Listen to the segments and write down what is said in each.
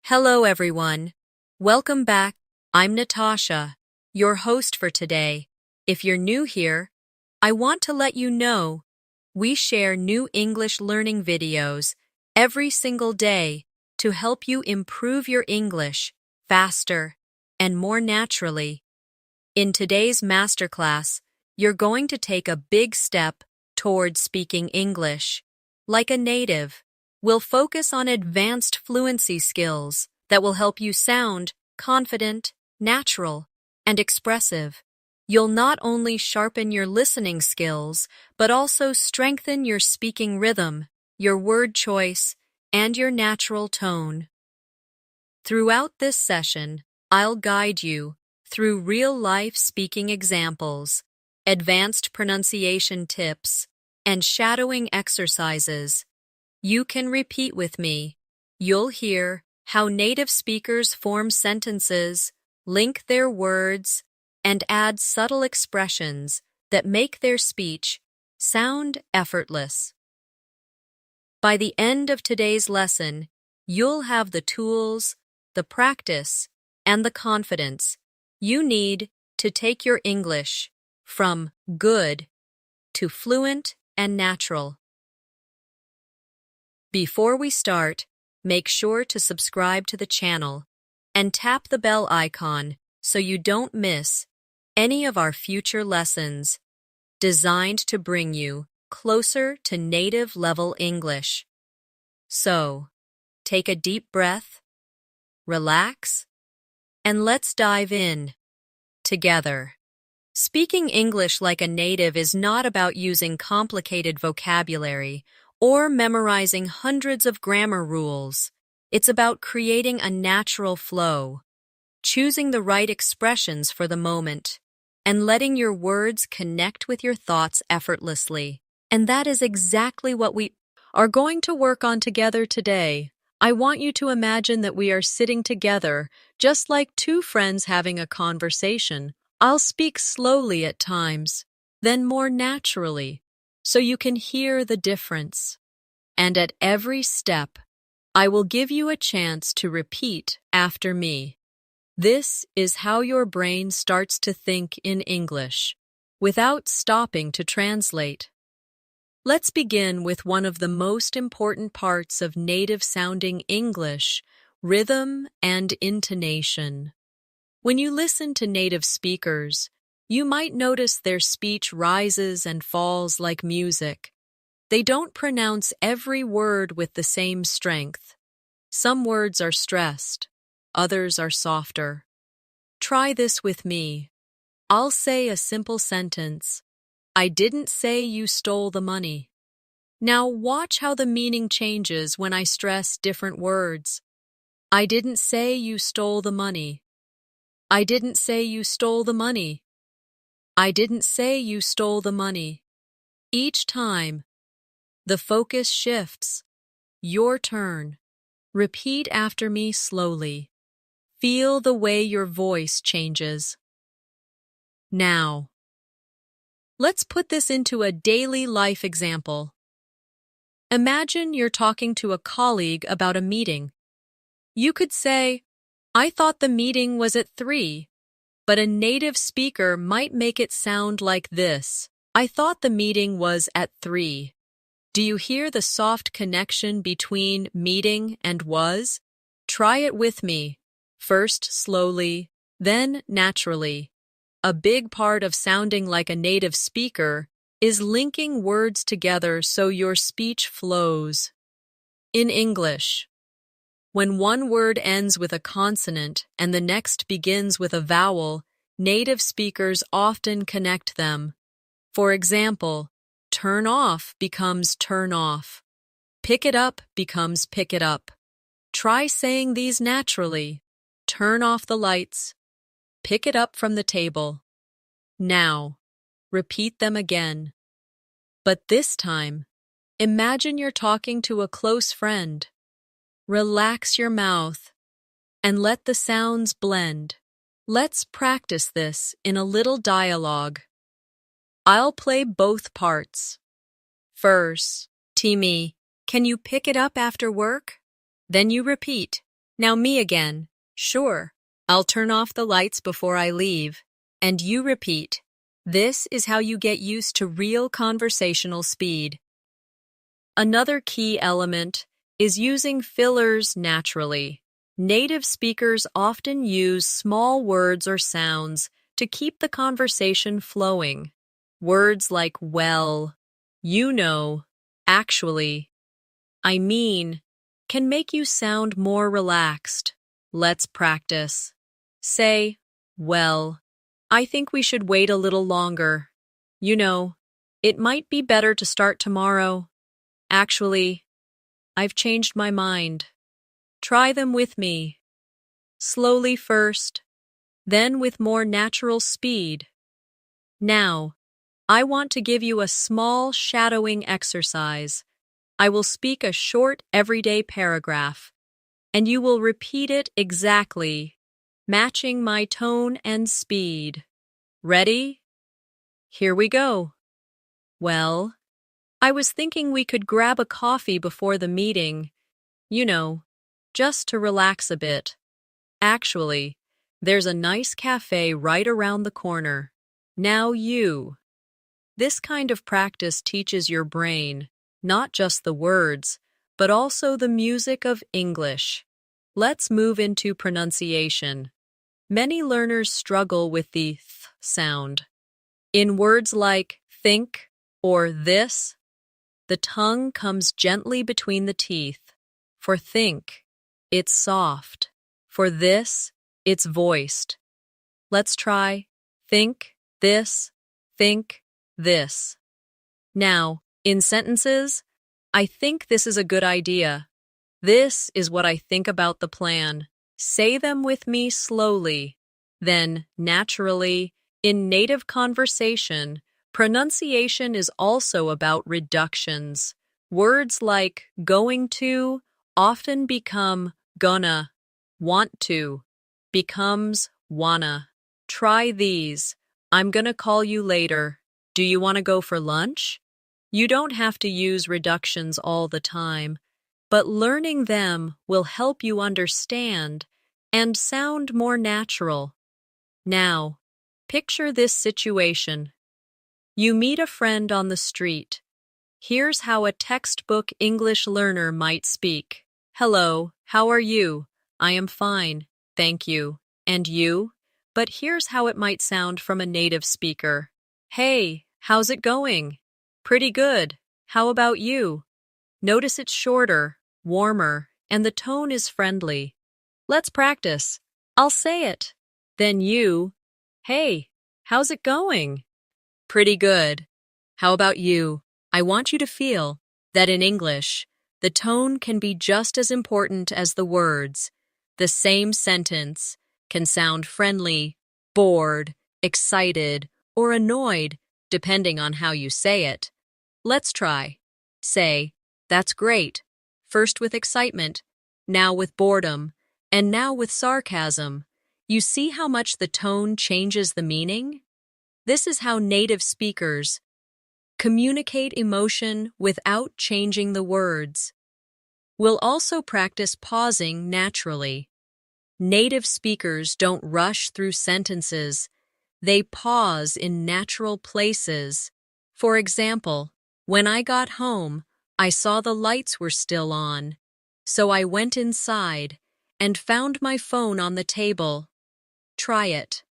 Hello, everyone. Welcome back. I'm Natasha, your host for today. If you're new here, I want to let you know we share new English learning videos every single day to help you improve your English faster and more naturally. In today's masterclass, you're going to take a big step towards speaking English like a native. We'll focus on advanced fluency skills that will help you sound confident, natural, and expressive. You'll not only sharpen your listening skills, but also strengthen your speaking rhythm, your word choice, and your natural tone. Throughout this session, I'll guide you through real-life speaking examples, advanced pronunciation tips, and shadowing exercises. You can repeat with me. You'll hear how native speakers form sentences, link their words, and add subtle expressions that make their speech sound effortless. By the end of today's lesson, you'll have the tools, the practice, and the confidence you need to take your English from good to fluent and natural. Before we start, make sure to subscribe to the channel and tap the bell icon so you don't miss any of our future lessons designed to bring you closer to native level English. So, take a deep breath, relax, and let's dive in together. Speaking English like a native is not about using complicated vocabulary or memorizing hundreds of grammar rules. It's about creating a natural flow, choosing the right expressions for the moment, and letting your words connect with your thoughts effortlessly. And that is exactly what we are going to work on together today. I want you to imagine that we are sitting together, just like two friends having a conversation. I'll speak slowly at times, then more naturally, so you can hear the difference. And at every step, I will give you a chance to repeat after me. This is how your brain starts to think in English, without stopping to translate. Let's begin with one of the most important parts of native-sounding English, rhythm and intonation. When you listen to native speakers, you might notice their speech rises and falls like music. They don't pronounce every word with the same strength. Some words are stressed, others are softer. Try this with me. I'll say a simple sentence. I didn't say you stole the money. Now watch how the meaning changes when I stress different words. I didn't say you stole the money. I didn't say you stole the money. I didn't say you stole the money. Each time, the focus shifts. Your turn. Repeat after me slowly. Feel the way your voice changes. Now, let's put this into a daily life example. Imagine you're talking to a colleague about a meeting. You could say, I thought the meeting was at 3, but a native speaker might make it sound like this. I thought the meeting was at 3. Do you hear the soft connection between meeting and was? Try it with me. First slowly, then naturally. A big part of sounding like a native speaker is linking words together so your speech flows. In English, when one word ends with a consonant and the next begins with a vowel, native speakers often connect them. For example, turn off becomes turn off. Pick it up becomes pick it up. Try saying these naturally. Turn off the lights. Pick it up from the table. Now, repeat them again. But this time, imagine you're talking to a close friend. Relax your mouth and let the sounds blend. Let's practice this in a little dialogue. I'll play both parts. First, Timmy, can you pick it up after work? Then you repeat, Now me again. Sure. I'll turn off the lights before I leave. And you repeat. This is how you get used to real conversational speed. Another key element is using fillers naturally. Native speakers often use small words or sounds to keep the conversation flowing. Words like well, you know, actually, I mean, can make you sound more relaxed. Let's practice. Say, well, I think we should wait a little longer. You know, it might be better to start tomorrow. Actually, I've changed my mind. Try them with me. Slowly first, then with more natural speed. Now, I want to give you a small shadowing exercise. I will speak a short everyday paragraph, and you will repeat it exactly, matching my tone and speed. Ready? Here we go. Well, I was thinking we could grab a coffee before the meeting. You know, just to relax a bit. Actually, there's a nice cafe right around the corner. Now you. This kind of practice teaches your brain not just the words, but also the music of English. Let's move into pronunciation. Many learners struggle with the th sound. In words like think or this, the tongue comes gently between the teeth. For think, it's soft. For this, it's voiced. Let's try think this. Now, in sentences, I think this is a good idea. This is what I think about the plan. Say them with me slowly. Then, naturally, in native conversation, pronunciation is also about reductions. Words like going to often become gonna. Want to becomes wanna. Try these. I'm gonna call you later. Do you want to go for lunch? You don't have to use reductions all the time, but learning them will help you understand and sound more natural. Now, picture this situation. You meet a friend on the street. Here's how a textbook English learner might speak. Hello, how are you? I am fine, thank you. And you? But here's how it might sound from a native speaker. Hey, how's it going? Pretty good. How about you? Notice it's shorter, warmer, and the tone is friendly. Let's practice. I'll say it. Then you. Hey, how's it going? Pretty good. How about you? I want you to feel that in English, the tone can be just as important as the words. The same sentence can sound friendly, bored, excited, or annoyed, depending on how you say it. Let's try. Say, that's great. First with excitement, now with boredom, and now with sarcasm. You see how much the tone changes the meaning? This is how native speakers communicate emotion without changing the words. We'll also practice pausing naturally. Native speakers don't rush through sentences. They pause in natural places. For example, when I got home, I saw the lights were still on. So I went inside and found my phone on the table. Try it.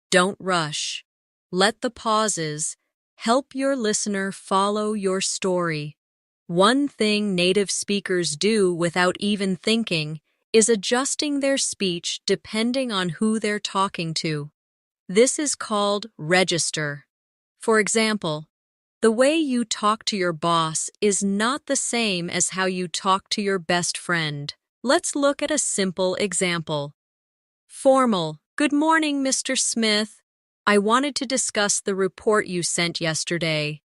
Don't rush. Let the pauses help your listener follow your story. One thing native speakers do without even thinking is adjusting their speech depending on who they're talking to. This is called register. For example, the way you talk to your boss is not the same as how you talk to your best friend. Let's look at a simple example. Formal. Good morning, Mr. Smith. I wanted to discuss the report you sent yesterday.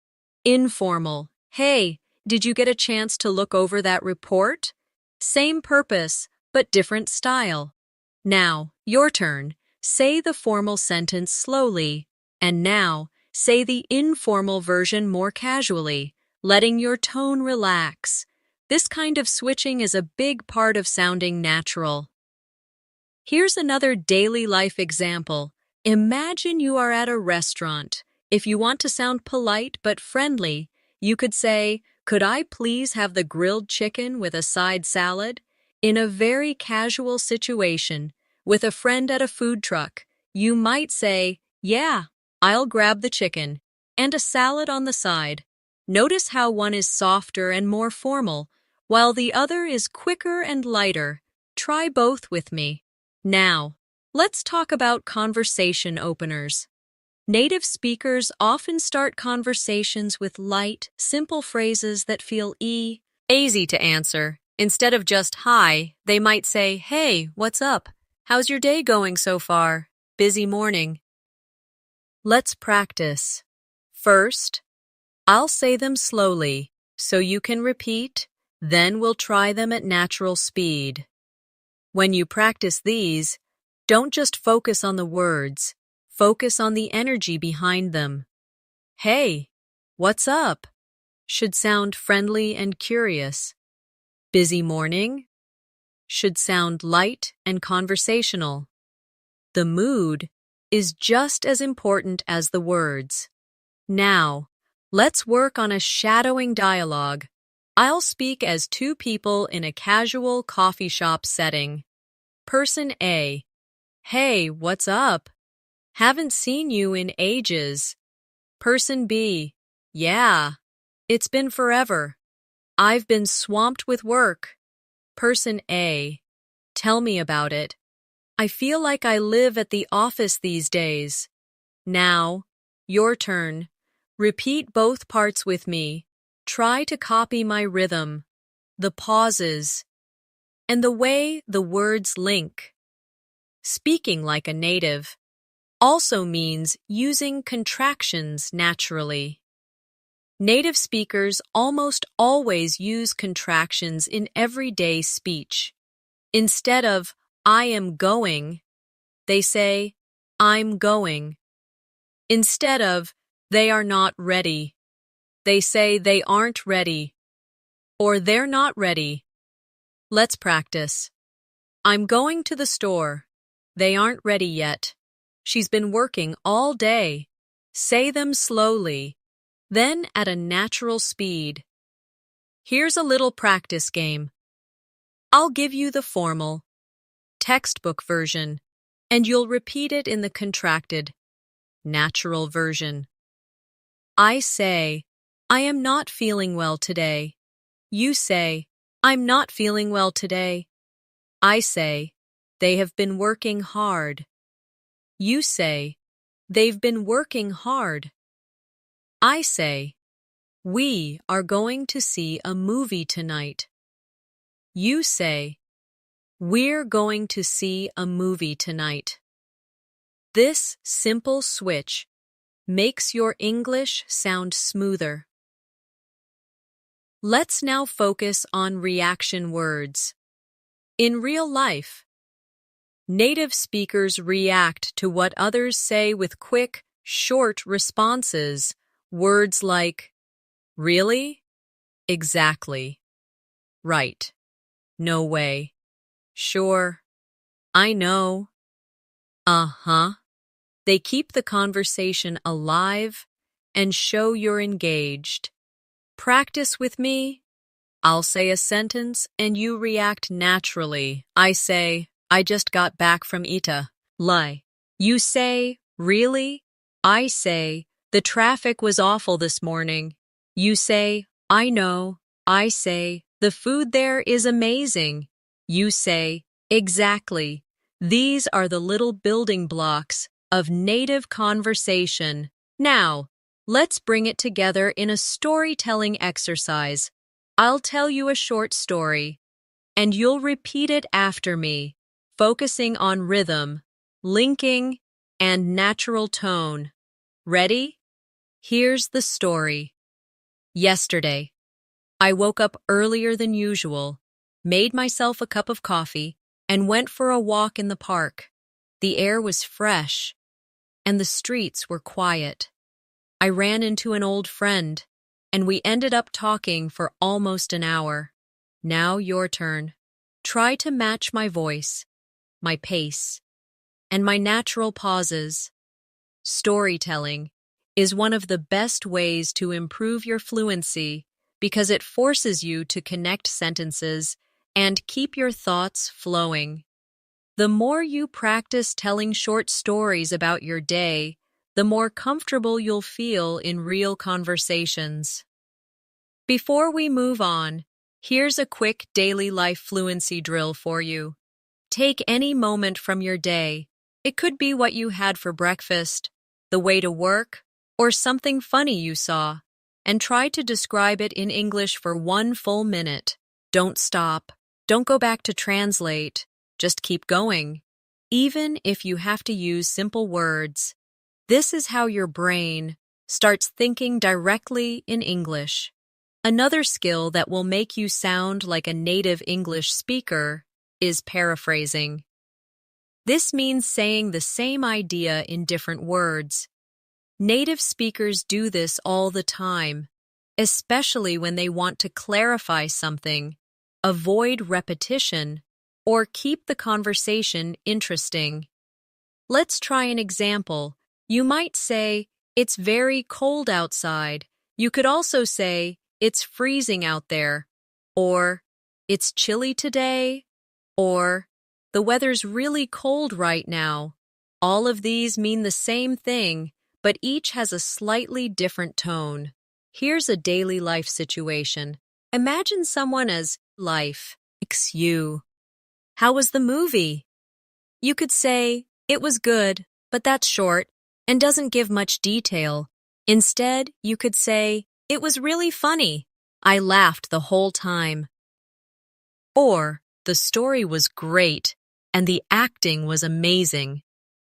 Informal. Hey, did you get a chance to look over that report? Same purpose, but different style. Now, your turn. Say the formal sentence slowly. And now, say the informal version more casually, letting your tone relax. This kind of switching is a big part of sounding natural. Here's another daily life example. Imagine you are at a restaurant. If you want to sound polite but friendly, you could say, "Could I please have the grilled chicken with a side salad?" In a very casual situation, with a friend at a food truck, you might say, "Yeah, I'll grab the chicken and a salad on the side." Notice how one is softer and more formal, while the other is quicker and lighter. Try both with me. Now, let's talk about conversation openers. Native speakers often start conversations with light, simple phrases that feel easy to answer. Instead of just hi, they might say, "Hey, what's up? How's your day going so far? Busy morning." Let's practice. First, I'll say them slowly so you can repeat, then we'll try them at natural speed. When you practice these, don't just focus on the words, focus on the energy behind them. "Hey, what's up?" should sound friendly and curious. "Busy morning?" should sound light and conversational. The mood is just as important as the words. Now, let's work on a shadowing dialogue. I'll speak as two people in a casual coffee shop setting. Person A: "Hey, what's up? Haven't seen you in ages." Person B: "Yeah, it's been forever. I've been swamped with work." Person A: "Tell me about it. I feel like I live at the office these days." Now, your turn. Repeat both parts with me. Try to copy my rhythm, the pauses, and the way the words link. Speaking like a native also means using contractions naturally. Native speakers almost always use contractions in everyday speech. Instead of "I am going," they say "I'm going." Instead of "they are not ready," they say "they aren't ready," or "they're not ready." Let's practice. "I'm going to the store. They aren't ready yet. She's been working all day." Say them slowly, then at a natural speed. Here's a little practice game. I'll give you the formal, textbook version, and you'll repeat it in the contracted, natural version. I say, "I am not feeling well today." You say, "I'm not feeling well today." I say, "They have been working hard." You say, "They've been working hard." I say, "We are going to see a movie tonight." You say, "We're going to see a movie tonight." This simple switch makes your English sound smoother. Let's now focus on reaction words. In real life, native speakers react to what others say with quick, short responses. Words like, "Really?" "Exactly." "Right." "No way." "Sure." "I know." "Uh-huh." They keep the conversation alive and show you're engaged. Practice with me. I'll say a sentence and you react naturally. I say, "I just got back from Italy." You say, "Really?" I say, "The traffic was awful this morning." You say, "I know." I say, "The food there is amazing." You say, "Exactly." These are the little building blocks of native conversation. Now, let's bring it together in a storytelling exercise. I'll tell you a short story, and you'll repeat it after me, focusing on rhythm, linking, and natural tone. Ready? Here's the story. Yesterday, I woke up earlier than usual, made myself a cup of coffee, and went for a walk in the park. The air was fresh, and the streets were quiet. I ran into an old friend, and we ended up talking for almost an hour. Now your turn. Try to match my voice. my pace, and my natural pauses. Storytelling is one of the best ways to improve your fluency because it forces you to connect sentences and keep your thoughts flowing. The more you practice telling short stories about your day, the more comfortable you'll feel in real conversations. Before we move on, here's a quick daily life fluency drill for you. Take any moment from your day. It could be what you had for breakfast, the way to work, or something funny you saw, and try to describe it in English for 1 full minute. Don't stop. Don't go back to translate. Just keep going. Even if you have to use simple words, this is how your brain starts thinking directly in English. Another skill that will make you sound like a native English speaker is paraphrasing. This means saying the same idea in different words. Native speakers do this all the time, especially when they want to clarify something, avoid repetition, or keep the conversation interesting. Let's try an example. You might say, "It's very cold outside." You could also say, "It's freezing out there," or "It's chilly today," or "The weather's really cold right now." All of these mean the same thing, but each has a slightly different tone. Here's a daily life situation. Imagine someone as life. You. How was the movie? You could say, "It was good," but that's short and doesn't give much detail. Instead, you could say, "It was really funny. I laughed the whole time." Or, "The story was great and the acting was amazing."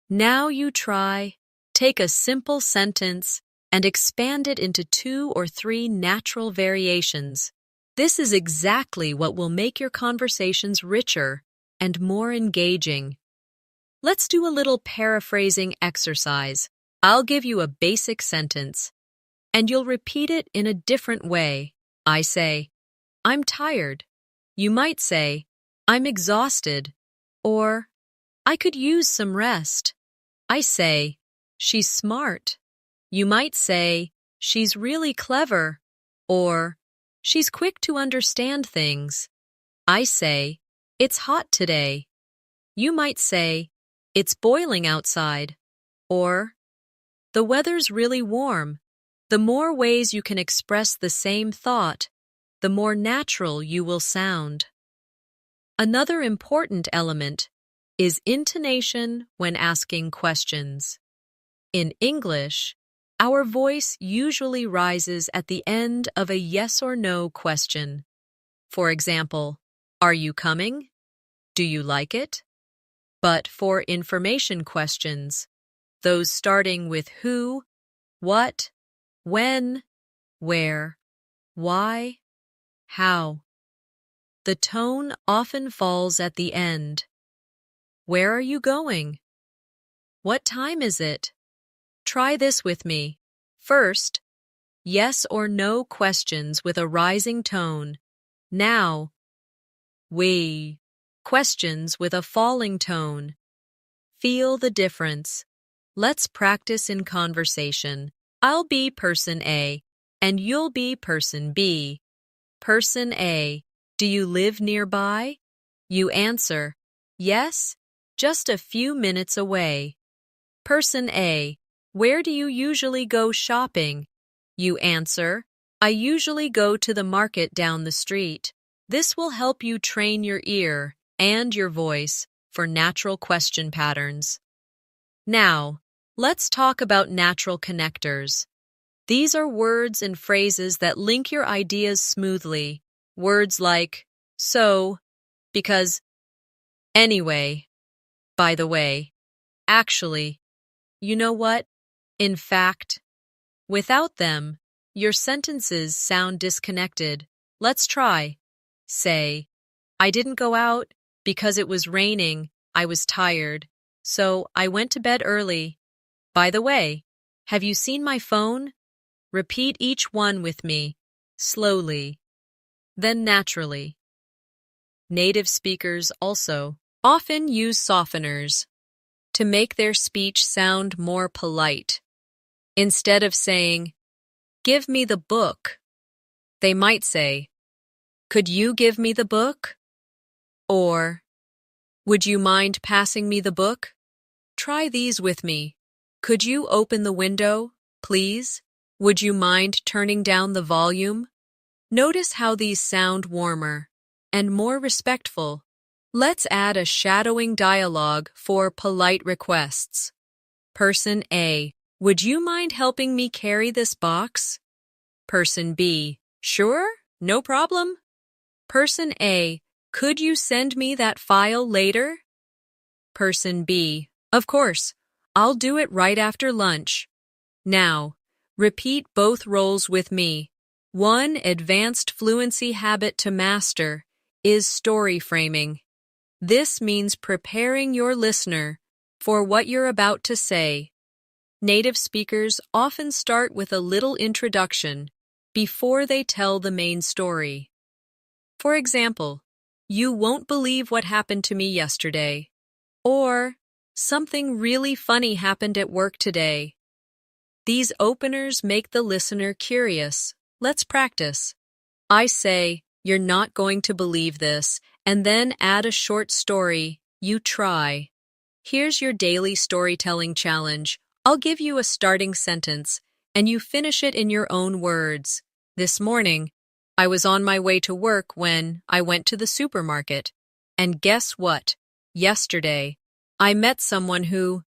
Now you try. Take a simple sentence and expand it into 2 or 3 natural variations. This is exactly what will make your conversations richer and more engaging. Let's do a little paraphrasing exercise. I'll give you a basic sentence, and you'll repeat it in a different way. I say, "I'm tired." You might say, "I'm exhausted," or "I could use some rest." I say, "She's smart." You might say, "She's really clever," or "She's quick to understand things." I say, "It's hot today." You might say, "It's boiling outside," or "The weather's really warm." The more ways you can express the same thought, the more natural you will sound. Another important element is intonation when asking questions. In English, our voice usually rises at the end of a yes or no question. For example, "Are you coming?" "Do you like it?" But for information questions, those starting with who, what, when, where, why, how, the tone often falls at the end. "Where are you going?" "What time is it?" Try this with me. First, yes or no questions with a rising tone. Now, we, questions with a falling tone. Feel the difference. Let's practice in conversation. I'll be person A, and you'll be person B. Person A, "Do you live nearby?" You answer, "Yes, just a few minutes away." Person A, "Where do you usually go shopping?" You answer, "I usually go to the market down the street." This will help you train your ear and your voice for natural question patterns. Now, let's talk about natural connectors. These are words and phrases that link your ideas smoothly. Words like "so," "because," "anyway," "by the way," "actually," "you know what," "in fact." Without them, your sentences sound disconnected. Let's try. Say, "I didn't go out because it was raining. I was tired, so I went to bed early. By the way, have you seen my phone?" Repeat each one with me, slowly, then naturally. Native speakers also often use softeners to make their speech sound more polite. Instead of saying, "Give me the book," they might say, "Could you give me the book?" Or, "Would you mind passing me the book?" Try these with me. Could you open the window, please? Would you mind turning down the volume? Notice how these sound warmer and more respectful. Let's add a shadowing dialogue for polite requests. Person A, would you mind helping me carry this box? Person B, sure, no problem. Person A, could you send me that file later? Person B, of course, I'll do it right after lunch. Now, repeat both roles with me. One advanced fluency habit to master is story framing. This means preparing your listener for what you're about to say. Native speakers often start with a little introduction before they tell the main story. For example, "You won't believe what happened to me yesterday," or "Something really funny happened at work today." These openers make the listener curious. Let's practice. I say, "You're not going to believe this," and then add a short story. You try. Here's your daily storytelling challenge. I'll give you a starting sentence, and you finish it in your own words. This morning, I was on my way to work when I went to the supermarket. And guess what? Yesterday, I met someone who...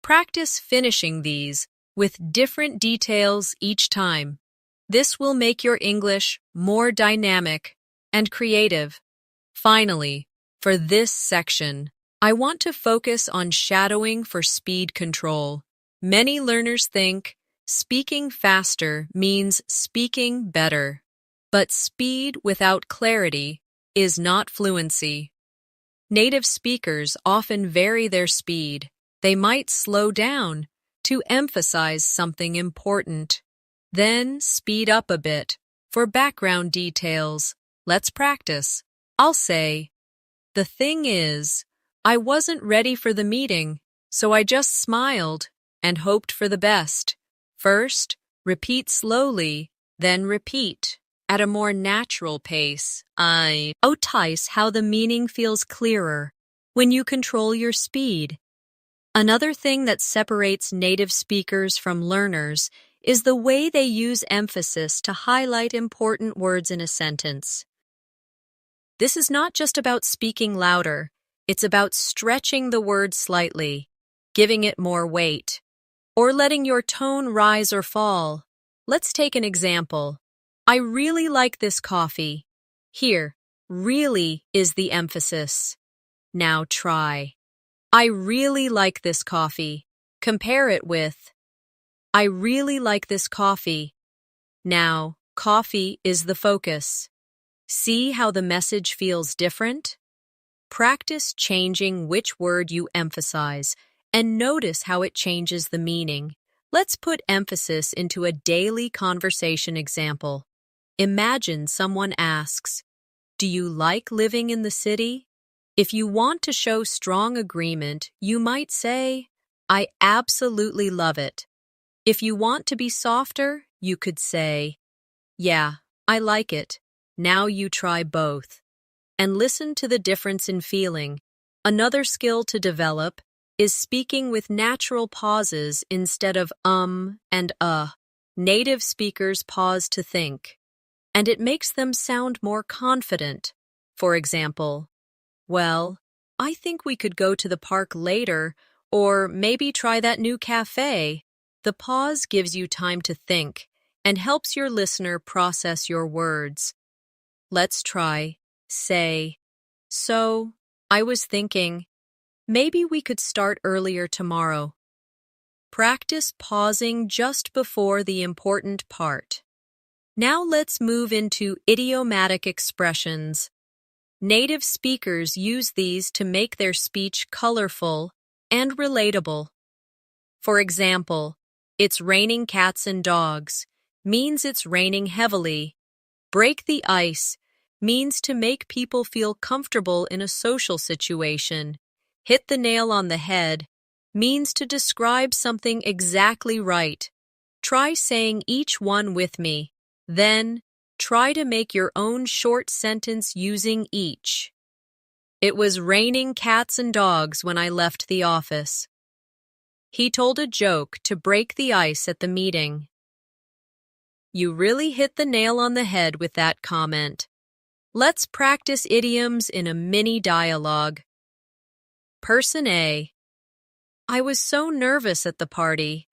Practice finishing these with different details each time. This will make your English more dynamic and creative. Finally, for this section, I want to focus on shadowing for speed control. Many learners think speaking faster means speaking better, but speed without clarity is not fluency. Native speakers often vary their speed. They might slow down to emphasize something important, then speed up a bit for background details. Let's practice. I'll say, "The thing is, I wasn't ready for the meeting, so I just smiled and hoped for the best." First, repeat slowly, then repeat at a more natural pace. Notice how the meaning feels clearer when you control your speed. Another thing that separates native speakers from learners is the way they use emphasis to highlight important words in a sentence. This is not just about speaking louder, it's about stretching the word slightly, giving it more weight, or letting your tone rise or fall. Let's take an example. I really like this coffee. Here, really is the emphasis. Now try. I really like this coffee. Compare it with, I really like this coffee. Now, coffee is the focus. See how the message feels different? Practice changing which word you emphasize and notice how it changes the meaning. Let's put emphasis into a daily conversation example. Imagine someone asks, "Do you like living in the city?" If you want to show strong agreement, you might say, "I absolutely love it." If you want to be softer, you could say, "Yeah, I like it." Now you try both. And listen to the difference in feeling. Another skill to develop is speaking with natural pauses instead of and Native speakers pause to think, and it makes them sound more confident. For example, "Well, I think we could go to the park later, or maybe try that new cafe." The pause gives you time to think and helps your listener process your words. Let's try, say, "So, I was thinking, maybe we could start earlier tomorrow." Practice pausing just before the important part. Now let's move into idiomatic expressions. Native speakers use these to make their speech colorful and relatable. For example, "It's raining cats and dogs" means it's raining heavily. "Break the ice" means to make people feel comfortable in a social situation. Hit the nail on the head means to describe something exactly right. Try saying each one with me. Then, try to make your own short sentence using each. It was raining cats and dogs when I left the office. He told a joke to break the ice at the meeting. You really hit the nail on the head with that comment. Let's practice idioms in a mini dialogue. Person A. I was so nervous at the party,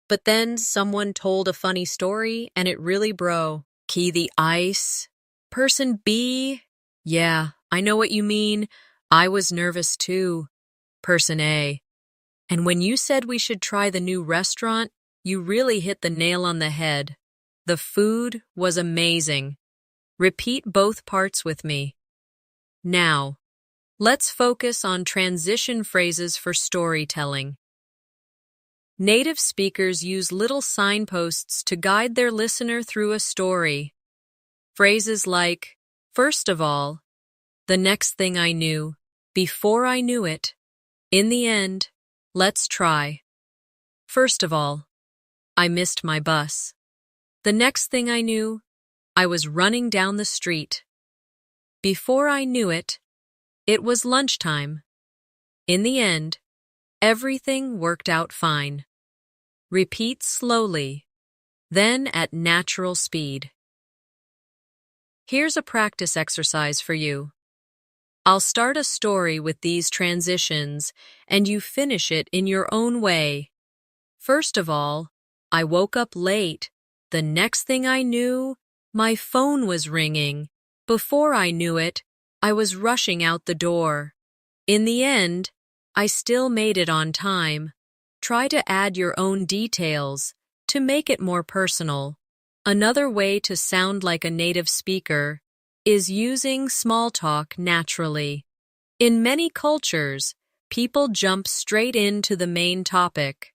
but then someone told a funny story and it really broke the ice. Person B. Yeah, I know what you mean. I was nervous too. Person A. And when you said we should try the new restaurant, you really hit the nail on the head. The food was amazing. Repeat both parts with me. Now, let's focus on transition phrases for storytelling. Native speakers use little signposts to guide their listener through a story. Phrases like, first of all, the next thing I knew, before I knew it, in the end, let's try. First of all, I missed my bus. The next thing I knew, I was running down the street. Before I knew it, it was lunchtime. In the end, everything worked out fine. Repeat slowly, then at natural speed. Here's a practice exercise for you. I'll start a story with these transitions, and you finish it in your own way. First of all, I woke up late. The next thing I knew, my phone was ringing. Before I knew it, I was rushing out the door. In the end, I still made it on time. Try to add your own details to make it more personal. Another way to sound like a native speaker is using small talk naturally. In many cultures, people jump straight into the main topic.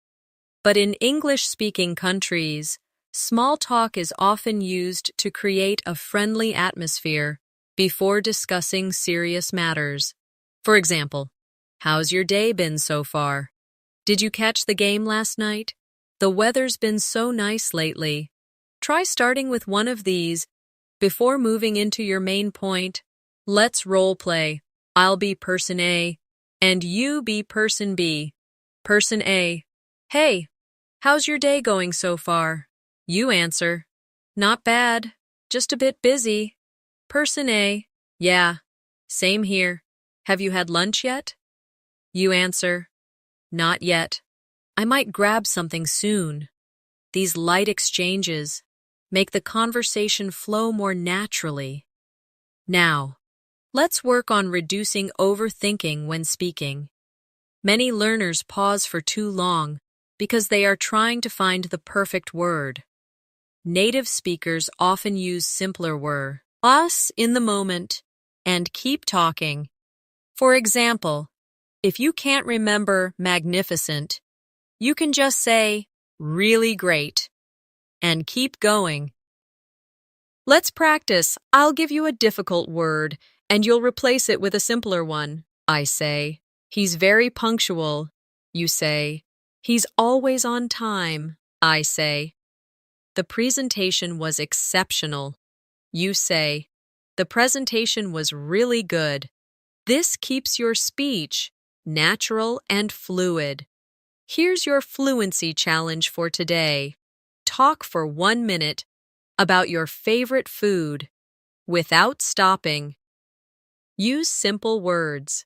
But in English-speaking countries, small talk is often used to create a friendly atmosphere before discussing serious matters. For example, how's your day been so far? Did you catch the game last night? The weather's been so nice lately. Try starting with one of these before moving into your main point. Let's role play. I'll be person A, and you be person B. Person A. Hey, how's your day going so far? You answer, not bad, just a bit busy. Person A. Yeah, same here. Have you had lunch yet? You answer, not yet. I might grab something soon. These light exchanges make the conversation flow more naturally. Now, let's work on reducing overthinking when speaking. Many learners pause for too long because they are trying to find the perfect word. Native speakers often use simpler words, us in the moment, and keep talking. For example, if you can't remember magnificent, you can just say, really great, and keep going. Let's practice. I'll give you a difficult word, and you'll replace it with a simpler one. I say, he's very punctual. You say, he's always on time. I say, the presentation was exceptional. You say, the presentation was really good. This keeps your speech natural and fluid. Here's your fluency challenge for today. Talk for 1 minute about your favorite food without stopping. Use simple words.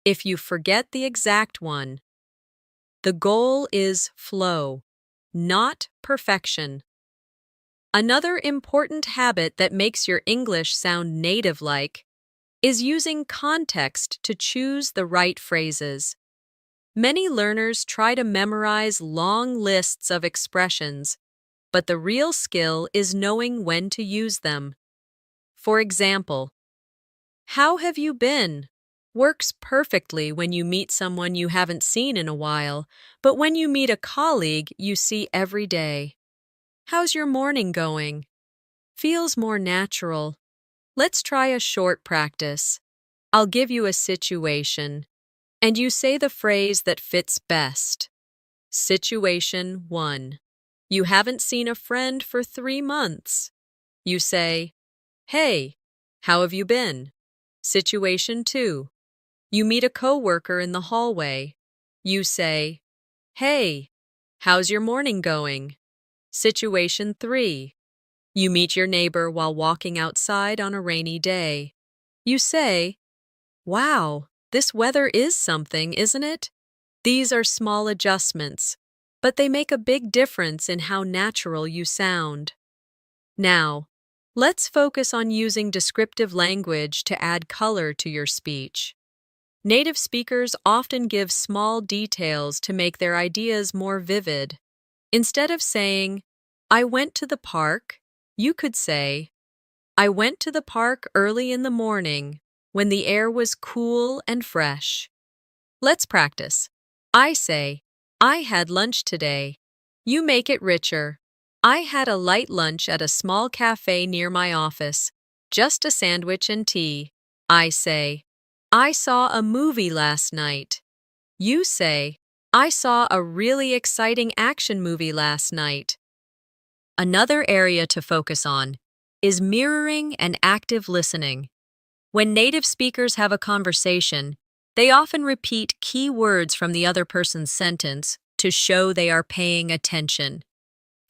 If you forget the exact one, the goal is flow, not perfection. Another important habit that makes your English sound native-like is using context to choose the right phrases. Many learners try to memorize long lists of expressions, but the real skill is knowing when to use them. For example, how have you been? Works perfectly when you meet someone you haven't seen in a while, but when you meet a colleague you see every day. How's your morning going? Feels more natural. Let's try a short practice. I'll give you a situation, and you say the phrase that fits best. Situation 1. You haven't seen a friend for 3 months. You say, "Hey, how have you been?" Situation 2. You meet a coworker in the hallway. You say, "Hey, how's your morning going?" Situation 3. You meet your neighbor while walking outside on a rainy day. You say, "Wow, this weather is something, isn't it?" These are small adjustments, but they make a big difference in how natural you sound. Now, let's focus on using descriptive language to add color to your speech. Native speakers often give small details to make their ideas more vivid. Instead of saying, "I went to the park," you could say, "I went to the park early in the morning when the air was cool and fresh." Let's practice. I say, "I had lunch today." You make it richer. "I had a light lunch at a small cafe near my office, just a sandwich and tea." I say, "I saw a movie last night." You say, "I saw a really exciting action movie last night." Another area to focus on is mirroring and active listening. When native speakers have a conversation, they often repeat key words from the other person's sentence to show they are paying attention.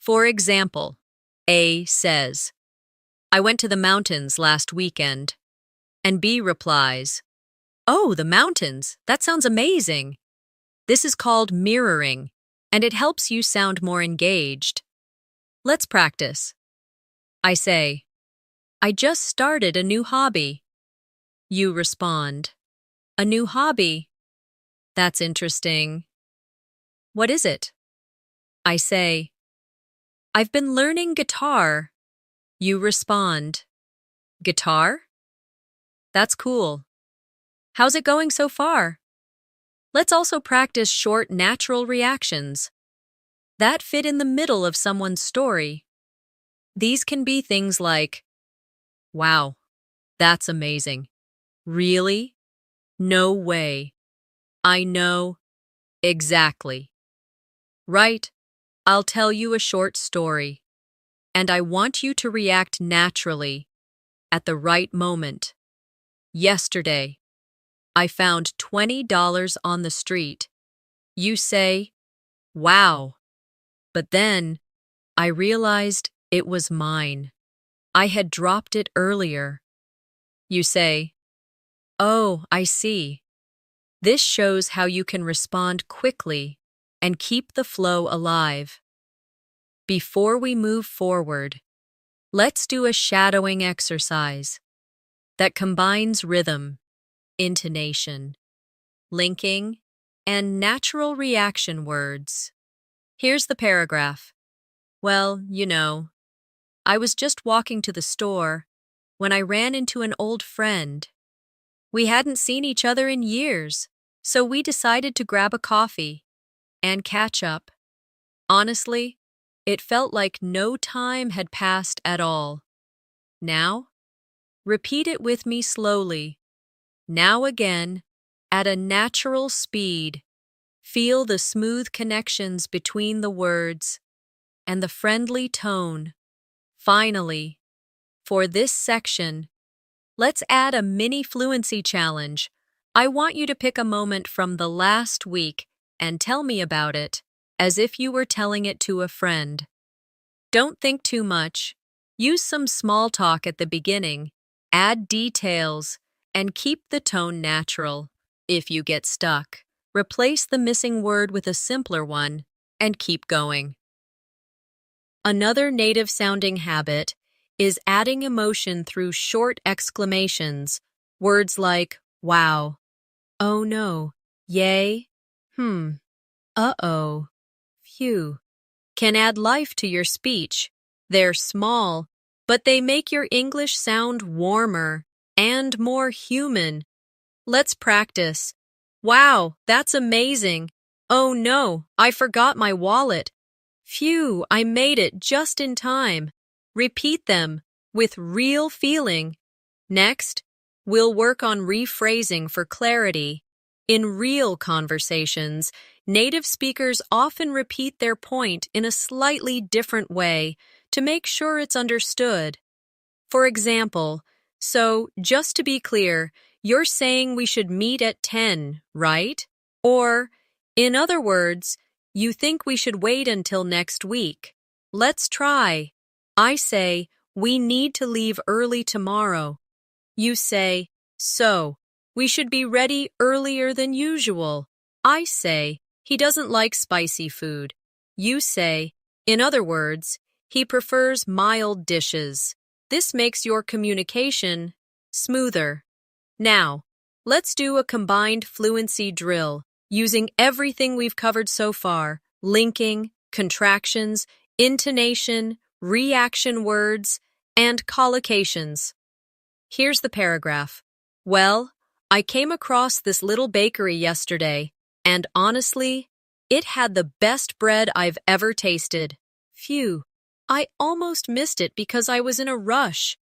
For example, A says, "I went to the mountains last weekend." And B replies, "Oh, the mountains, that sounds amazing." This is called mirroring, and it helps you sound more engaged. Let's practice. I say, "I just started a new hobby." You respond, "A new hobby? That's interesting. What is it?" I say, "I've been learning guitar." You respond, "Guitar? That's cool. How's it going so far?" Let's also practice short, natural reactions that fit in the middle of someone's story. These can be things like, "Wow, that's amazing. Really? No way. I know. Exactly. Right, I'll tell you a short story, and I want you to react naturally at the right moment. Yesterday, I found $20 on the street." You say, "Wow." But then I realized it was mine. I had dropped it earlier. You say, "Oh, I see." This shows how you can respond quickly and keep the flow alive. Before we move forward, let's do a shadowing exercise that combines rhythm, intonation, linking, and natural reaction words. Here's the paragraph. "Well, I was just walking to the store when I ran into an old friend. We hadn't seen each other in years, so we decided to grab a coffee and catch up. Honestly, it felt like no time had passed at all." Now, repeat it with me slowly. Now again, at a natural speed. Feel the smooth connections between the words and the friendly tone. Finally, for this section, let's add a mini fluency challenge. I want you to pick a moment from the last week and tell me about it, as if you were telling it to a friend. Don't think too much. Use some small talk at the beginning, add details, and keep the tone natural. If you get stuck, replace the missing word with a simpler one and keep going. Another native-sounding habit is adding emotion through short exclamations. Words like, "Wow," "Oh no," "Yay," "Uh-oh," "Phew," can add life to your speech. They're small, but they make your English sound warmer and more human. Let's practice. "Wow, that's amazing." "Oh no, I forgot my wallet." "Phew, I made it just in time." Repeat them with real feeling. Next, we'll work on rephrasing for clarity. In real conversations, native speakers often repeat their point in a slightly different way to make sure it's understood. For example, so just to be clear, you're saying we should meet at 10, right? Or, in other words, you think we should wait until next week. Let's try. I say, we need to leave early tomorrow. You say, so, we should be ready earlier than usual. I say, he doesn't like spicy food. You say, in other words, he prefers mild dishes. This makes your communication smoother. Now, let's do a combined fluency drill using everything we've covered so far: linking, contractions, intonation, reaction words, and collocations. Here's the paragraph. Well, I came across this little bakery yesterday, and honestly, it had the best bread I've ever tasted. Phew, I almost missed it because I was in a rush,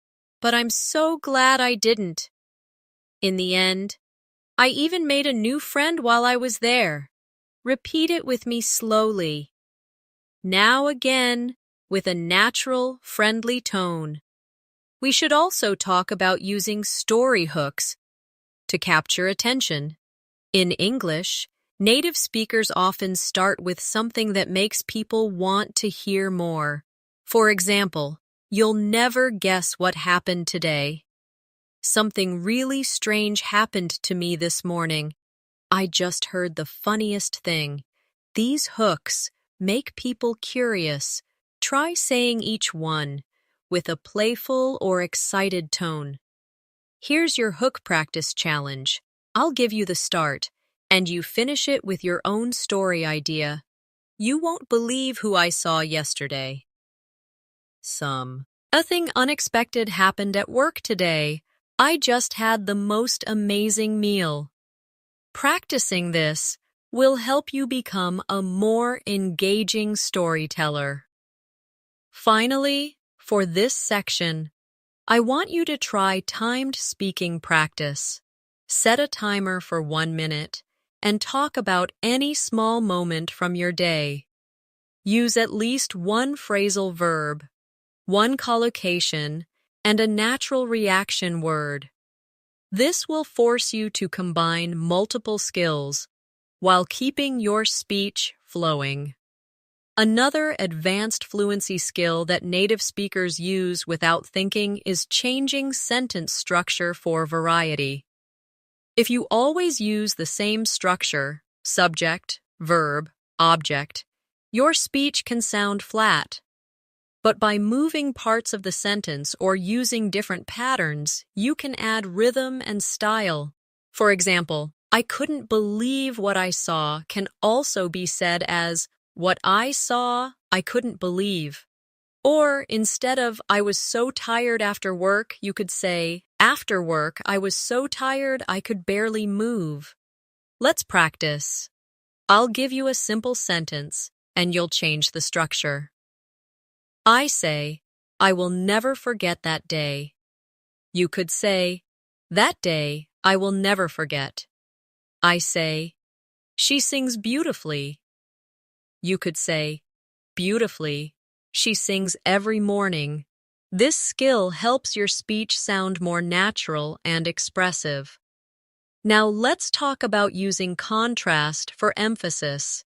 but I'm so glad I didn't. In the end, I even made a new friend while I was there. Repeat it with me slowly. Now again, with a natural, friendly tone. We should also talk about using story hooks to capture attention. In English, native speakers often start with something that makes people want to hear more. For example, you'll never guess what happened today. Something really strange happened to me this morning. I just heard the funniest thing. These hooks make people curious. Try saying each one with a playful or excited tone. Here's your hook practice challenge. I'll give you the start, and you finish it with your own story idea. You won't believe who I saw yesterday. A thing unexpected happened at work today. I just had the most amazing meal. Practicing this will help you become a more engaging storyteller. Finally, for this section, I want you to try timed speaking practice. Set a timer for 1 minute and talk about any small moment from your day. Use at least one phrasal verb, one collocation, and a natural reaction word. This will force you to combine multiple skills while keeping your speech flowing. Another advanced fluency skill that native speakers use without thinking is changing sentence structure for variety. If you always use the same structure, subject, verb, object, your speech can sound flat. But by moving parts of the sentence or using different patterns, you can add rhythm and style. For example, I couldn't believe what I saw can also be said as what I saw, I couldn't believe. Or instead of I was so tired after work, you could say after work, I was so tired I could barely move. Let's practice. I'll give you a simple sentence and you'll change the structure. I say, I will never forget that day. You could say, that day I will never forget. I say, she sings beautifully. You could say, beautifully, she sings every morning. This skill helps your speech sound more natural and expressive. Now let's talk about using contrast for emphasis.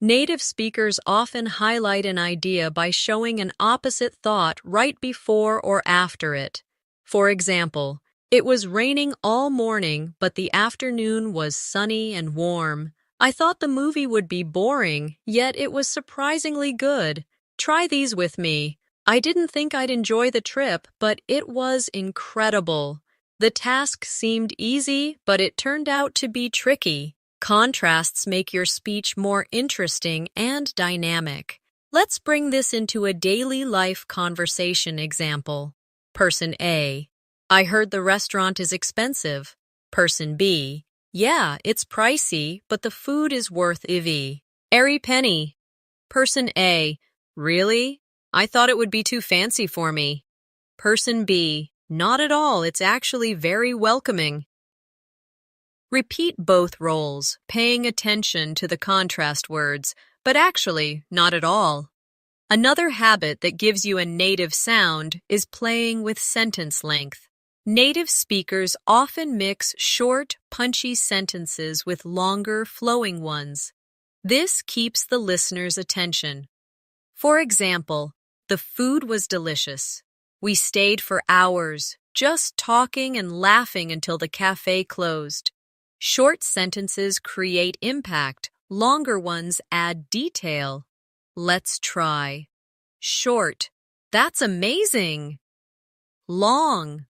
Native speakers often highlight an idea by showing an opposite thought right before or after it. For example, it was raining all morning, but the afternoon was sunny and warm. I thought the movie would be boring, yet it was surprisingly good. Try these with me. I didn't think I'd enjoy the trip, but it was incredible. The task seemed easy, but it turned out to be tricky. Contrasts make your speech more interesting and dynamic. Let's bring this into a daily life conversation example. Person A: I heard the restaurant is expensive. Person B: yeah, it's pricey, but the food is worth every penny. Person A: really? I thought it would be too fancy for me. Person B: Not at all, it's actually very welcoming. Repeat both roles, paying attention to the contrast words, but actually, not at all. Another habit that gives you a native sound is playing with sentence length. Native speakers often mix short, punchy sentences with longer, flowing ones. This keeps the listener's attention. For example, the food was delicious. We stayed for hours, just talking and laughing until the cafe closed. Short sentences create impact. Longer ones add detail. Let's try. Short. That's amazing. Long.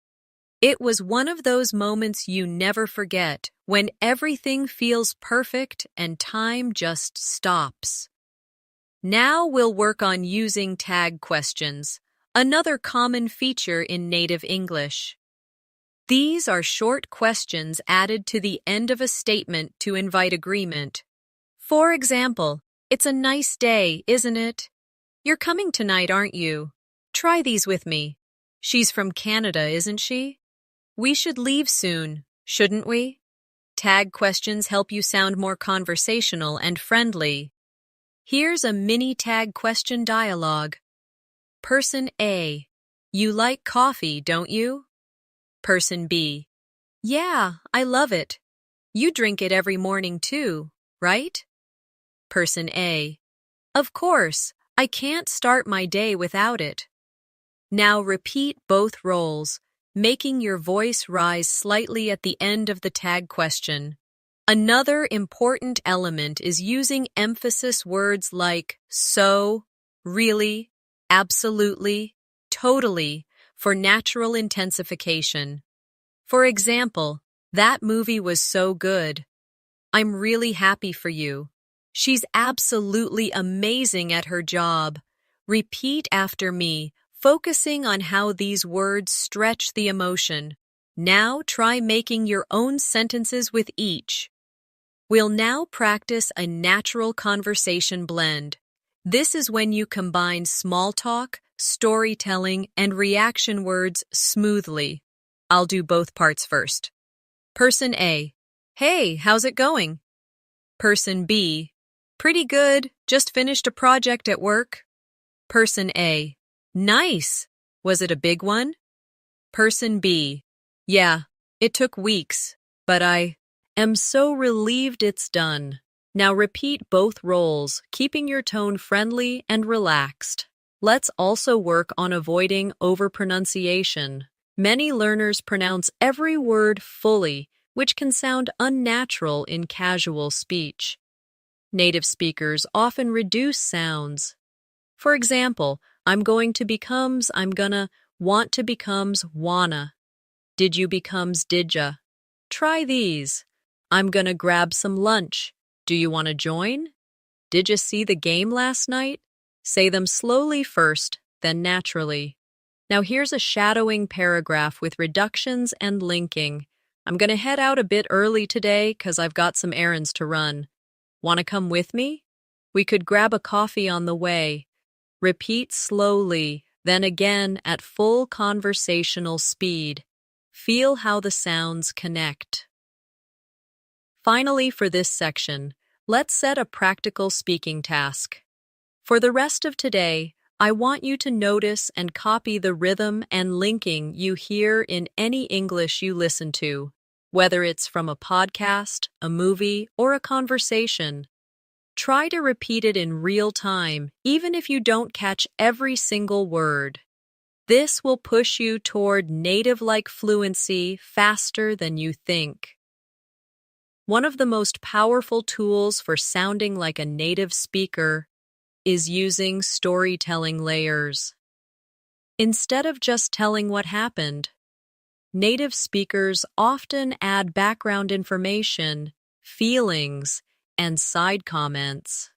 It was one of those moments you never forget, when everything feels perfect and time just stops. Now we'll work on using tag questions, another common feature in native English. These are short questions added to the end of a statement to invite agreement. For example, it's a nice day, isn't it? You're coming tonight, aren't you? Try these with me. She's from Canada, isn't she? We should leave soon, shouldn't we? Tag questions help you sound more conversational and friendly. Here's a mini tag question dialogue. Person A: You like coffee, don't you? Person B: Yeah, I love it. You drink it every morning too, right? Person A: Of course, I can't start my day without it. Now repeat both roles, making your voice rise slightly at the end of the tag question. Another important element is using emphasis words like so, really, absolutely, totally for natural intensification. For example, that movie was so good. I'm really happy for you. She's absolutely amazing at her job. Repeat after me, focusing on how these words stretch the emotion. Now try making your own sentences with each. We'll now practice a natural conversation blend. This is when you combine small talk, storytelling, and reaction words smoothly. I'll do both parts first. Person A: Hey, how's it going? Person B: Pretty good, just finished a project at work. Person A: Nice. Was it a big one? Person B: Yeah, it took weeks, but I am so relieved it's done. Now repeat both roles, keeping your tone friendly and relaxed. Let's also work on avoiding overpronunciation. Many learners pronounce every word fully, which can sound unnatural in casual speech. Native speakers often reduce sounds. For example, I'm going to becomes I'm gonna, want to becomes wanna. Did you becomes didya. Try these. I'm gonna grab some lunch. Do you want to join? Did you see the game last night? Say them slowly first, then naturally. Now here's a shadowing paragraph with reductions and linking. I'm gonna head out a bit early today because I've got some errands to run. Want to come with me? We could grab a coffee on the way. Repeat slowly, then again at full conversational speed. Feel how the sounds connect. Finally, for this section, let's set a practical speaking task. For the rest of today, I want you to notice and copy the rhythm and linking you hear in any English you listen to, whether it's from a podcast, a movie, or a conversation. Try to repeat it in real time, even if you don't catch every single word. This will push you toward native-like fluency faster than you think. One of the most powerful tools for sounding like a native speaker is using storytelling layers. Instead of just telling what happened, native speakers often add background information, feelings, and side comments.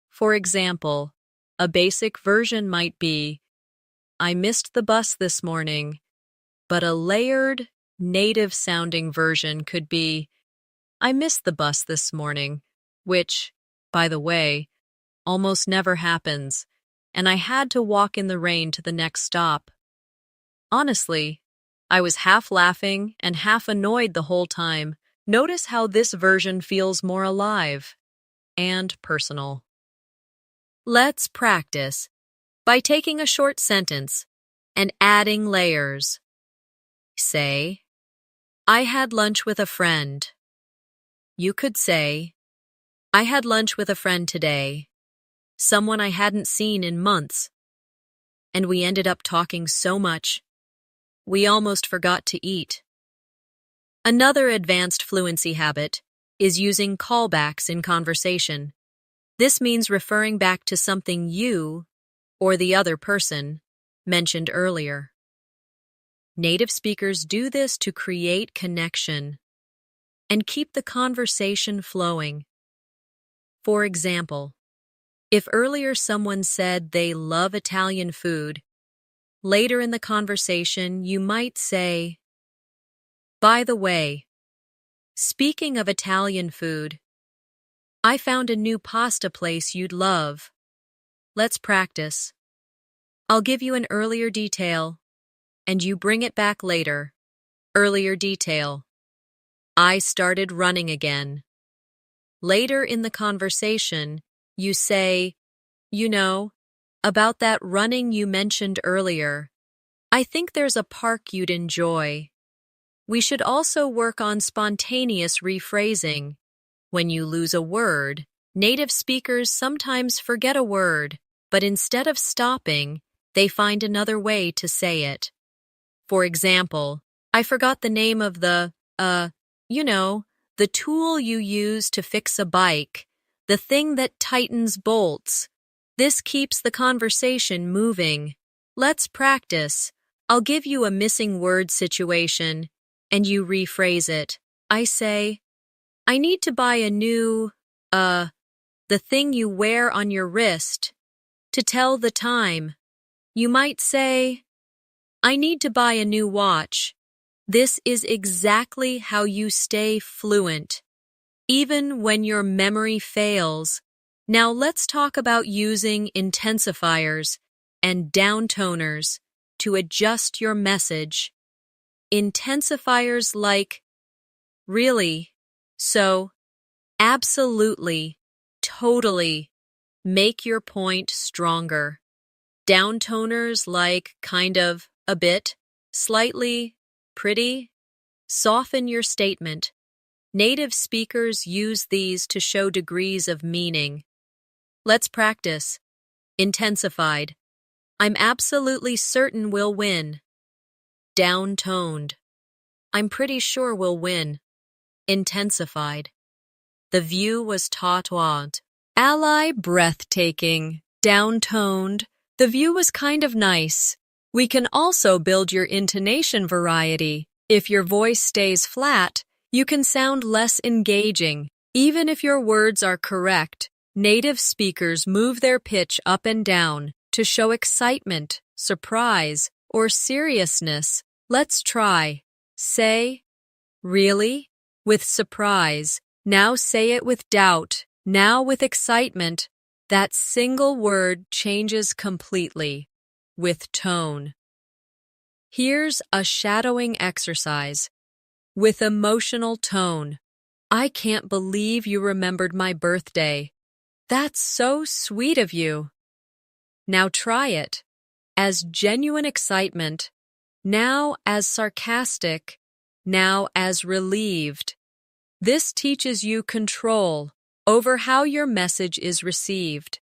For example, a basic version might be, I missed the bus this morning, but a layered, native-sounding version could be, I missed the bus this morning, which, by the way, almost never happens, and I had to walk in the rain to the next stop. Honestly, I was half laughing and half annoyed the whole time. Notice how this version feels more alive and personal. Let's practice by taking a short sentence and adding layers. Say, I had lunch with a friend. You could say, I had lunch with a friend today, someone I hadn't seen in months, and we ended up talking so much, we almost forgot to eat. Another advanced fluency habit is using callbacks in conversation. This means referring back to something you, or the other person, mentioned earlier. Native speakers do this to create connection and keep the conversation flowing. For example, if earlier someone said they love Italian food, later in the conversation you might say, by the way, speaking of Italian food, I found a new pasta place you'd love. Let's practice. I'll give you an earlier detail, and you bring it back later. Earlier detail. I started running again. Later in the conversation, you say, about that running you mentioned earlier. I think there's a park you'd enjoy. We should also work on spontaneous rephrasing. When you lose a word, native speakers sometimes forget a word, but instead of stopping, they find another way to say it. For example, I forgot the name of the tool you use to fix a bike, the thing that tightens bolts. This keeps the conversation moving. Let's practice. I'll give you a missing word situation, and you rephrase it. I say, I need to buy a new, the thing you wear on your wrist, to tell the time. You might say, I need to buy a new watch. This is exactly how you stay fluent, even when your memory fails. Now let's talk about using intensifiers and downtoners to adjust your message. Intensifiers like really, so, absolutely, totally make your point stronger. Downtoners like kind of, a bit, slightly, pretty, soften your statement. Native speakers use these to show degrees of meaning. Let's practice. Intensified. I'm absolutely certain we'll win. Downtoned. I'm pretty sure we'll win. Intensified. The view was taut. Ally breathtaking. Downtoned. The view was kind of nice. We can also build your intonation variety. If your voice stays flat, you can sound less engaging. Even if your words are correct, native speakers move their pitch up and down to show excitement, surprise, or seriousness. Let's try. Say, really? With surprise. Now say it with doubt. Now with excitement. That single word changes completely. With tone. Here's a shadowing exercise. With emotional tone. I can't believe you remembered my birthday. That's so sweet of you. Now try it. As genuine excitement. Now as sarcastic. Now as relieved. This teaches you control over how your message is received.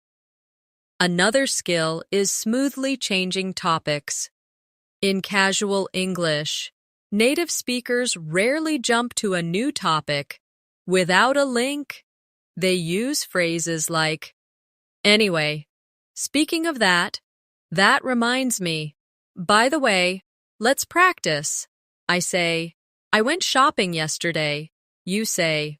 Another skill is smoothly changing topics. In casual English, native speakers rarely jump to a new topic. Without a link, they use phrases like, anyway, speaking of that reminds me. By the way, let's practice. I say, I went shopping yesterday. You say,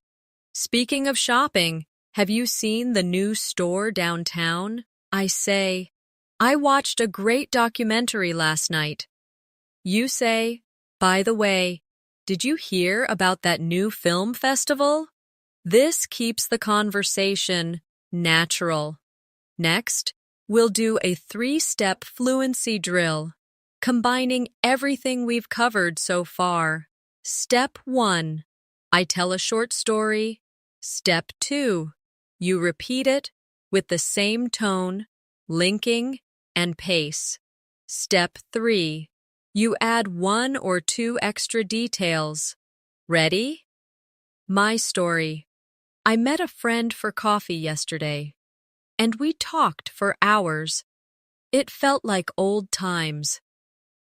speaking of shopping, have you seen the new store downtown? I say, I watched a great documentary last night. You say, by the way, did you hear about that new film festival? This keeps the conversation natural. Next, we'll do a 3-step fluency drill. combining everything we've covered so far. Step 1. I tell a short story. Step 2. You repeat it with the same tone, linking, and pace. Step 3. You add 1 or 2 extra details. Ready? My story. I met a friend for coffee yesterday, and we talked for hours. It felt like old times.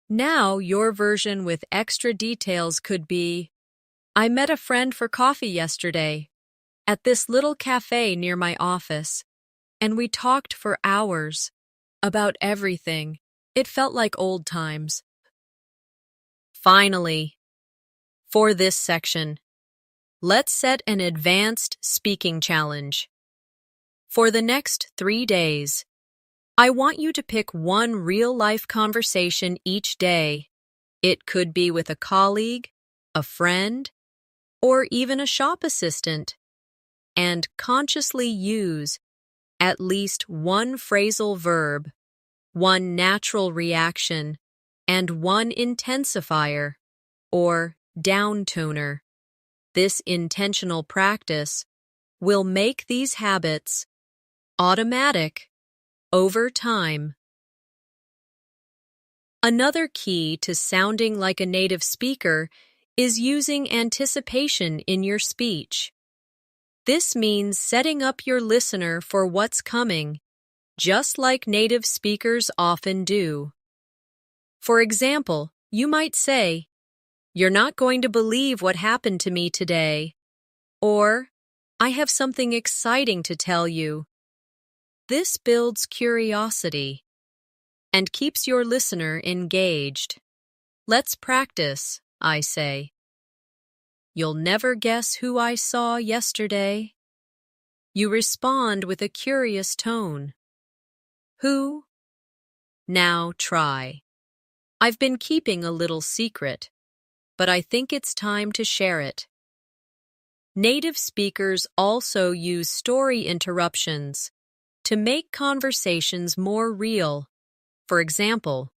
Now your version with extra details could be, I met a friend for coffee yesterday at this little cafe near my office, and we talked for hours about everything. It felt like old times. Finally, for this section, let's set an advanced speaking challenge. For the next 3 days, I want you to pick one real-life conversation each day. It could be with a colleague, a friend, or even a shop assistant, and consciously use at least one phrasal verb, one natural reaction, and one intensifier, or downtoner. This intentional practice will make these habits automatic over time. Another key to sounding like a native speaker is using anticipation in your speech. This means setting up your listener for what's coming, just like native speakers often do. For example, you might say, "You're not going to believe what happened to me today," or, "I have something exciting to tell you." This builds curiosity and keeps your listener engaged. Let's practice, I say. "You'll never guess who I saw yesterday." You respond with a curious tone. Who? Now try. "I've been keeping a little secret, but I think it's time to share it." Native speakers also use story interruptions to make conversations more real. For example,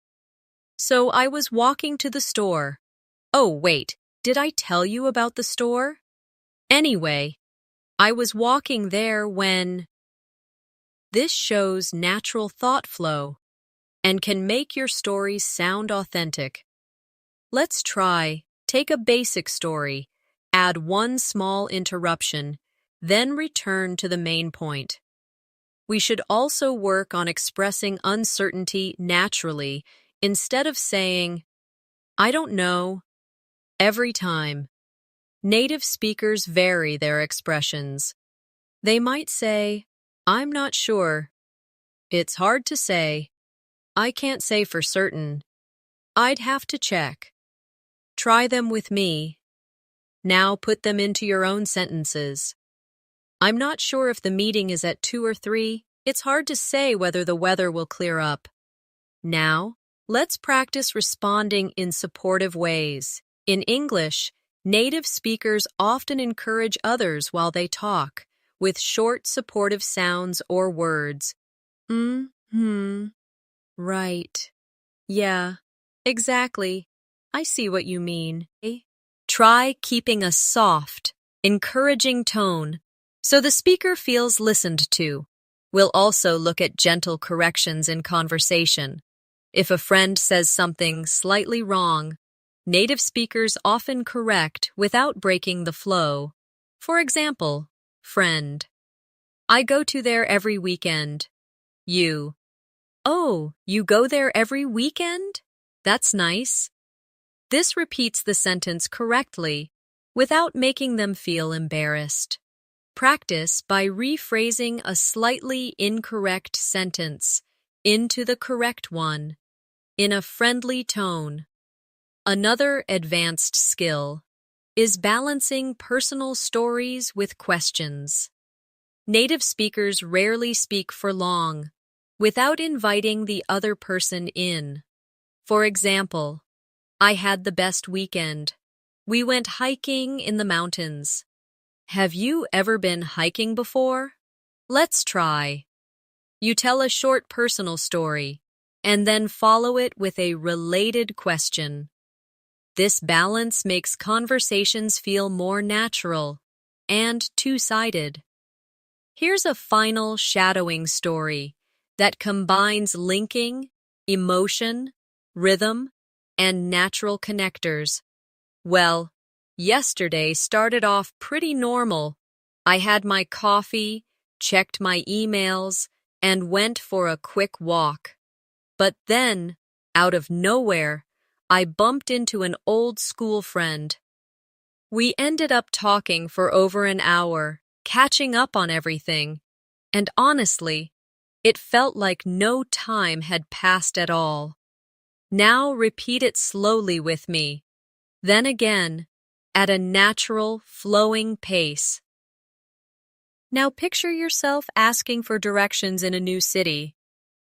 "So I was walking to the store. Oh, wait, did I tell you about the store? Anyway, I was walking there when..." This shows natural thought flow and can make your stories sound authentic. Let's try. Take a basic story, add one small interruption, then return to the main point. We should also work on expressing uncertainty naturally instead of saying, "I don't know," every time. Native speakers vary their expressions. They might say, "I'm not sure," "It's hard to say," "I can't say for certain," "I'd have to check." Try them with me. Now put them into your own sentences. "I'm not sure if the meeting is at 2 or 3. It's hard to say whether the weather will clear up." Now, let's practice responding in supportive ways. In English, native speakers often encourage others while they talk, with short supportive sounds or words. Right. Yeah, exactly. I see what you mean. Try keeping a soft, encouraging tone so the speaker feels listened to. We'll also look at gentle corrections in conversation. If a friend says something slightly wrong, native speakers often correct without breaking the flow. For example, friend, "I go to there every weekend." You, "Oh, you go there every weekend? That's nice." This repeats the sentence correctly without making them feel embarrassed. Practice by rephrasing a slightly incorrect sentence into the correct one in a friendly tone. Another advanced skill is balancing personal stories with questions. Native speakers rarely speak for long without inviting the other person in. For example, "I had the best weekend. We went hiking in the mountains." Have you ever been hiking before? Let's try. You tell a short personal story, and then follow it with a related question. This balance makes conversations feel more natural and two-sided. Here's a final shadowing story that combines linking, emotion, rhythm, and natural connectors. Well, yesterday started off pretty normal. I had my coffee, checked my emails, and went for a quick walk. But then, out of nowhere, I bumped into an old school friend. We ended up talking for over an hour, catching up on everything, and honestly, it felt like no time had passed at all. Now repeat it slowly with me, then again, at a natural, flowing pace. Now picture yourself asking for directions in a new city.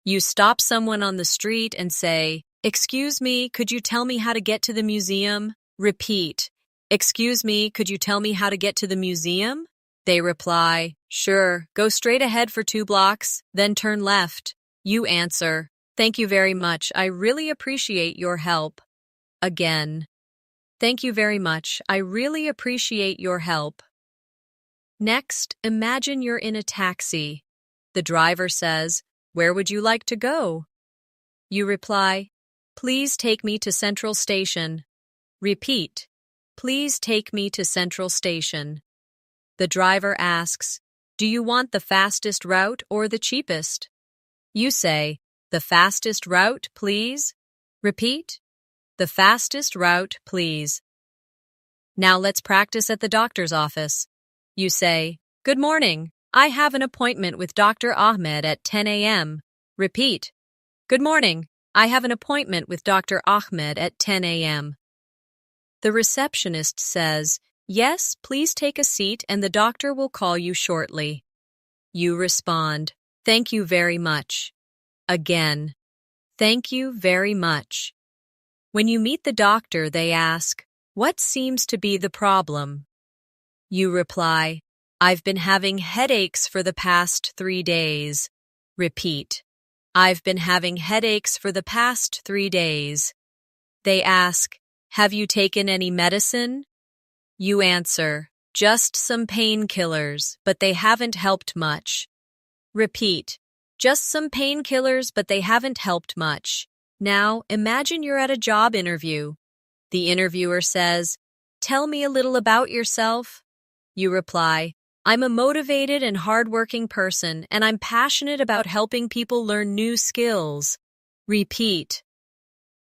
You stop someone on the street and say, "Excuse me, could you tell me how to get to the museum?" Repeat, "Excuse me, could you tell me how to get to the museum?" They reply, "Sure, go straight ahead for 2 blocks, then turn left." You answer, "Thank you very much, I really appreciate your help." Again, "Thank you very much, I really appreciate your help." Next, imagine you're in a taxi. The driver says, "Where would you like to go?" You reply, "Please take me to Central Station." Repeat, "Please take me to Central Station." The driver asks, "Do you want the fastest route or the cheapest?" You say, "The fastest route, please." Repeat, "The fastest route, please." Now let's practice at the doctor's office. You say, "Good morning. I have an appointment with Dr. Ahmed at 10 a.m. Repeat, "Good morning. I have an appointment with Dr. Ahmed at 10 a.m. The receptionist says, "Yes, please take a seat and the doctor will call you shortly." You respond, "Thank you very much." Again, "Thank you very much." When you meet the doctor, they ask, "What seems to be the problem?" You reply, "I've been having headaches for the past 3 days." Repeat, "I've been having headaches for the past 3 days." They ask, "Have you taken any medicine?" You answer, "Just some painkillers, but they haven't helped much." Repeat, "Just some painkillers, but they haven't helped much." Now, imagine you're at a job interview. The interviewer says, "Tell me a little about yourself." You reply, "I'm a motivated and hardworking person, and I'm passionate about helping people learn new skills." Repeat,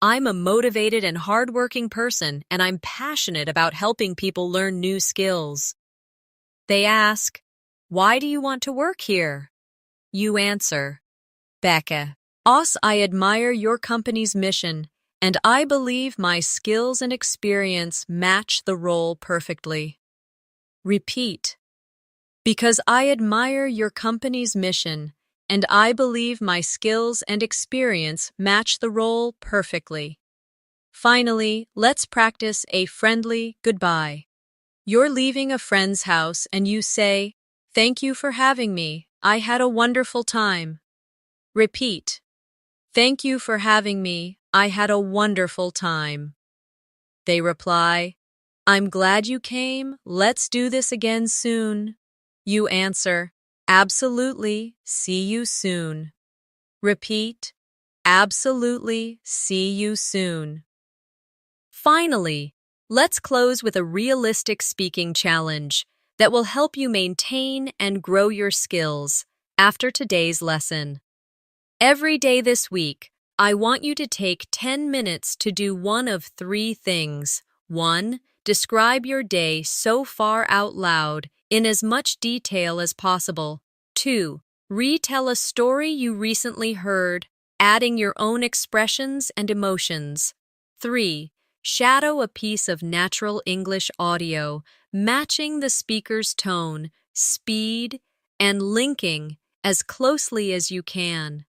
"I'm a motivated and hardworking person, and I'm passionate about helping people learn new skills." They ask, "Why do you want to work here?" You answer, "Becca, I admire your company's mission, and I believe my skills and experience match the role perfectly." Repeat, "Because I admire your company's mission, and I believe my skills and experience match the role perfectly." Finally, let's practice a friendly goodbye. You're leaving a friend's house and you say, "Thank you for having me. I had a wonderful time." Repeat, "Thank you for having me. I had a wonderful time." They reply, "I'm glad you came. Let's do this again soon." You answer, "Absolutely. See you soon." Repeat, "Absolutely. See you soon." Finally, let's close with a realistic speaking challenge that will help you maintain and grow your skills after today's lesson. Every day this week, I want you to take 10 minutes to do one of 3 things. 1. Describe your day so far out loud in as much detail as possible. 2. Retell a story you recently heard, adding your own expressions and emotions. 3. Shadow a piece of natural English audio, matching the speaker's tone, speed, and linking as closely as you can.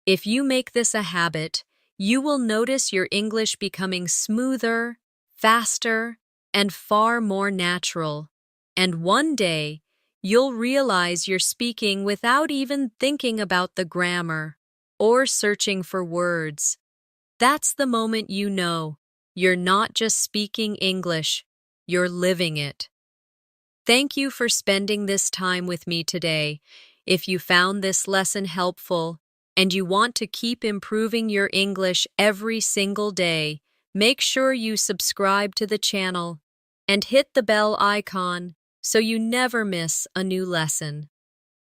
If you make this a habit, you will notice your English becoming smoother, faster, and far more natural. And one day, you'll realize you're speaking without even thinking about the grammar. or searching for words. That's the moment you know you're not just speaking English, you're living it. Thank you for spending this time with me today. If you found this lesson helpful and you want to keep improving your English every single day, make sure you subscribe to the channel and hit the bell icon so you never miss a new lesson.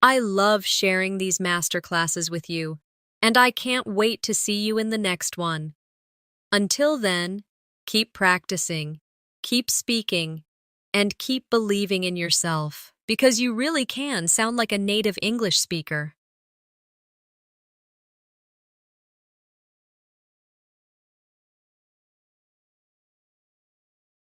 I love sharing these masterclasses with you, and I can't wait to see you in the next one. Until then, keep practicing, keep speaking, and keep believing in yourself, because you really can sound like a native English speaker.